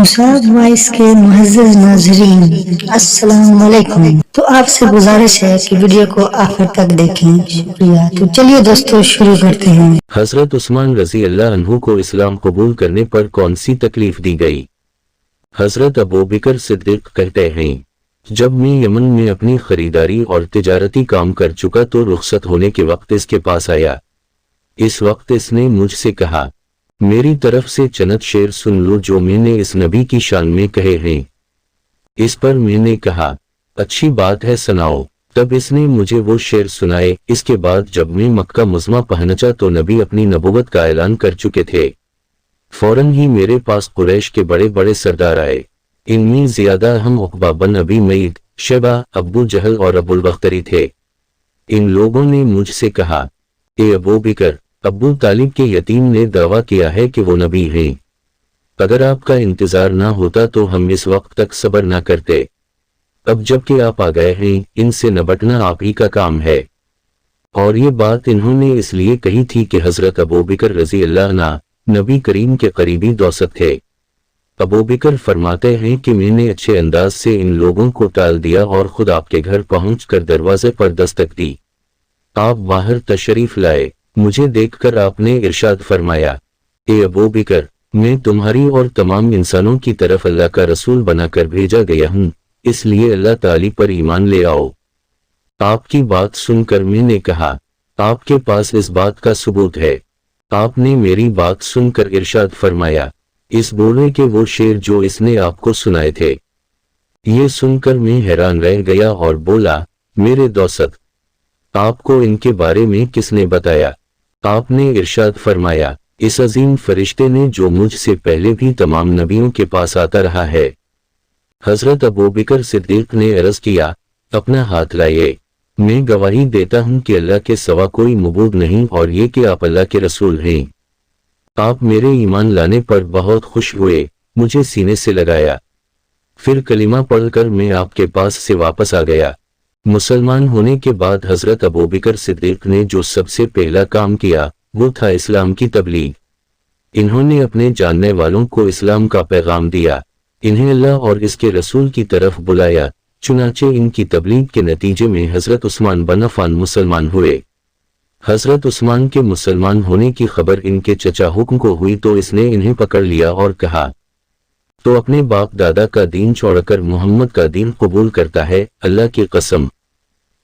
Musab voice کے معزز ناظرین السلام علیکم۔ تو آپ سے گزارش ہے کہ ویڈیو کو آخر تک دیکھیں، شکریہ۔ تو چلیے دوستو شروع کرتے ہیں۔ حضرت عثمان رضی اللہ عنہ کو اسلام قبول کرنے پر کون سی تکلیف دی گئی؟ حضرت ابوبکر صدیق کہتے ہیں، جب میں یمن میں اپنی خریداری اور تجارتی کام کر چکا تو رخصت ہونے کے وقت اس کے پاس آیا۔ اس وقت اس نے مجھ سے کہا، میری طرف سے چند شعر سن لو جو میں نے اس نبی کی شان میں کہے ہیں۔ اس پر میں نے کہا، اچھی بات ہے سناؤ۔ تب اس نے مجھے وہ شعر سنائے۔ اس کے بعد جب میں مکہ مزمہ پہنچا تو نبی اپنی نبوت کا اعلان کر چکے تھے۔ فوراً ہی میرے پاس قریش کے بڑے بڑے سردار آئے۔ ان میں زیادہ اہم عقبہ بن ابی معیط، شیبہ، ابو جہل اور ابو البختری تھے۔ ان لوگوں نے مجھ سے کہا، اے ابوبکر، ابو طالب کے یتیم نے دعویٰ کیا ہے کہ وہ نبی ہیں۔ اگر آپ کا انتظار نہ ہوتا تو ہم اس وقت تک صبر نہ کرتے۔ اب جب کہ آپ آ گئے ہیں، ان سے نبٹنا آپ ہی کا کام ہے۔ اور یہ بات انہوں نے اس لیے کہی تھی کہ حضرت ابوبکر رضی اللہ عنہ نبی کریم کے قریبی دوست تھے۔ ابوبکر فرماتے ہیں کہ میں نے اچھے انداز سے ان لوگوں کو ٹال دیا اور خود آپ کے گھر پہنچ کر دروازے پر دستک دی۔ آپ باہر تشریف لائے۔ مجھے دیکھ کر آپ نے ارشاد فرمایا، اے ابوبکر، میں تمہاری اور تمام انسانوں کی طرف اللہ کا رسول بنا کر بھیجا گیا ہوں، اس لیے اللہ تعالی پر ایمان لے آؤ۔ آپ کی بات سن کر میں نے کہا، آپ کے پاس اس بات کا ثبوت ہے؟ آپ نے میری بات سن کر ارشاد فرمایا، اس بولے کہ وہ شعر جو اس نے آپ کو سنائے تھے۔ یہ سن کر میں حیران رہ گیا اور بولا، میرے دوست، آپ کو ان کے بارے میں کس نے بتایا؟ آپ نے ارشاد فرمایا، اس عظیم فرشتے نے جو مجھ سے پہلے بھی تمام نبیوں کے پاس آتا رہا ہے۔ حضرت ابوبکر صدیق نے عرض کیا، اپنا ہاتھ لائیے، میں گواہی دیتا ہوں کہ اللہ کے سوا کوئی معبود نہیں اور یہ کہ آپ اللہ کے رسول ہیں۔ آپ میرے ایمان لانے پر بہت خوش ہوئے، مجھے سینے سے لگایا۔ پھر کلمہ پڑھ کر میں آپ کے پاس سے واپس آ گیا۔ مسلمان ہونے کے بعد حضرت ابوبکر صدیق نے جو سب سے پہلا کام کیا وہ تھا اسلام کی تبلیغ۔ انہوں نے اپنے جاننے والوں کو اسلام کا پیغام دیا، انہیں اللہ اور اس کے رسول کی طرف بلایا۔ چنانچہ ان کی تبلیغ کے نتیجے میں حضرت عثمان بن عفان مسلمان ہوئے۔ حضرت عثمان کے مسلمان ہونے کی خبر ان کے چچا حکم کو ہوئی تو اس نے انہیں پکڑ لیا اور کہا، تو اپنے باپ دادا کا دین چھوڑ کر محمد کا دین قبول کرتا ہے؟ اللہ کی قسم،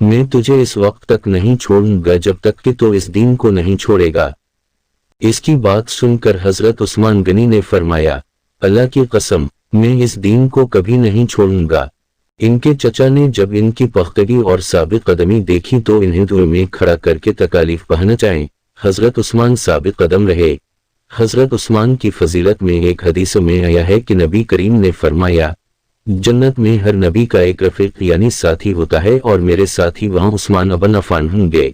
میں تجھے اس وقت تک نہیں چھوڑوں گا جب تک کہ تو اس دین کو نہیں چھوڑے گا۔ اس کی بات سن کر حضرت عثمان غنی نے فرمایا، اللہ کی قسم، میں اس دین کو کبھی نہیں چھوڑوں گا۔ ان کے چچا نے جب ان کی پختگی اور ثابت قدمی دیکھی تو انہیں دور میں کھڑا کر کے تکالیف پہنچائیں۔ حضرت عثمان ثابت قدم رہے۔ حضرت عثمان کی فضیلت میں ایک حدیث میں آیا ہے کہ نبی کریم نے فرمایا، جنت میں ہر نبی کا ایک رفیق یعنی ساتھی ہوتا ہے اور میرے ساتھی وہاں عثمان بن عفان ہوں گے۔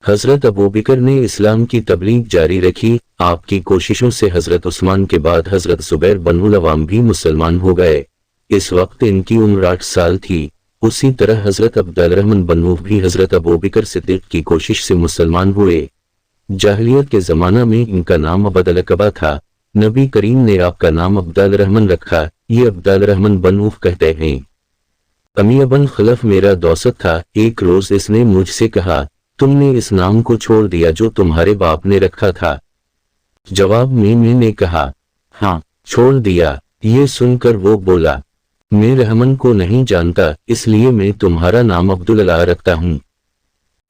حضرت ابوبکر نے اسلام کی تبلیغ جاری رکھی۔ آپ کی کوششوں سے حضرت عثمان کے بعد حضرت زبیر بن العوام بھی مسلمان ہو گئے۔ اس وقت ان کی عمر 8 سال تھی۔ اسی طرح حضرت عبد الرحمن بن عوف بھی حضرت ابوبکر صدیق کی کوشش سے مسلمان ہوئے۔ جاہلیت کے زمانہ میں ان کا نام عبد العقبہ تھا۔ نبی کریم نے آپ کا نام عبد الرحمن رکھا۔ یہ عبد الرحمن بن عوف کہتے ہیں، امیہ بن خلف میرا دوست تھا۔ ایک روز اس نے مجھ سے کہا، تم نے اس نام کو چھوڑ دیا جو تمہارے باپ نے رکھا تھا؟ جواب میں نے کہا، ہاں چھوڑ دیا۔ یہ سن کر وہ بولا، میں رحمن کو نہیں جانتا، اس لیے میں تمہارا نام عبداللہ رکھتا ہوں۔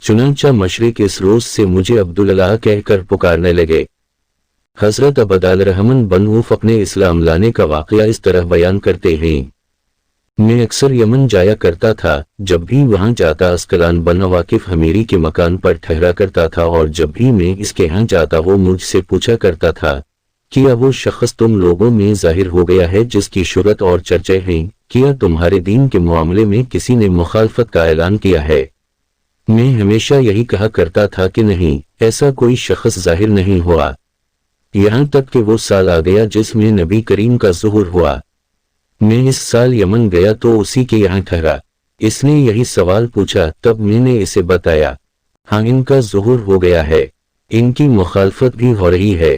چنانچہ مشرق اس روز سے مجھے عبداللہ کہہ کر پکارنے لگے۔ حضرت عبد الرحمن بن عوف اپنے اسلام لانے کا واقعہ اس طرح بیان کرتے ہیں، میں اکثر یمن جایا کرتا تھا۔ جب بھی وہاں جاتا اسکلان بن واقف حمیری کے مکان پر ٹھہرا کرتا تھا، اور جب بھی میں اس کے ہاں جاتا وہ مجھ سے پوچھا کرتا تھا، کیا وہ شخص تم لوگوں میں ظاہر ہو گیا ہے جس کی شہرت اور چرچے ہیں؟ کیا تمہارے دین کے معاملے میں کسی نے مخالفت کا اعلان کیا ہے؟ میں ہمیشہ یہی کہا کرتا تھا کہ نہیں، ایسا کوئی شخص ظاہر نہیں ہوا۔ یہاں تک کہ وہ سال آ گیا جس میں نبی کریم کا ظہور ہوا۔ میں اس سال یمن گیا تو اسی کے یہاں ٹھہرا۔ اس نے یہی سوال پوچھا، تب میں نے اسے بتایا، ہاں ان کا ظہور ہو گیا ہے، ان کی مخالفت بھی ہو رہی ہے۔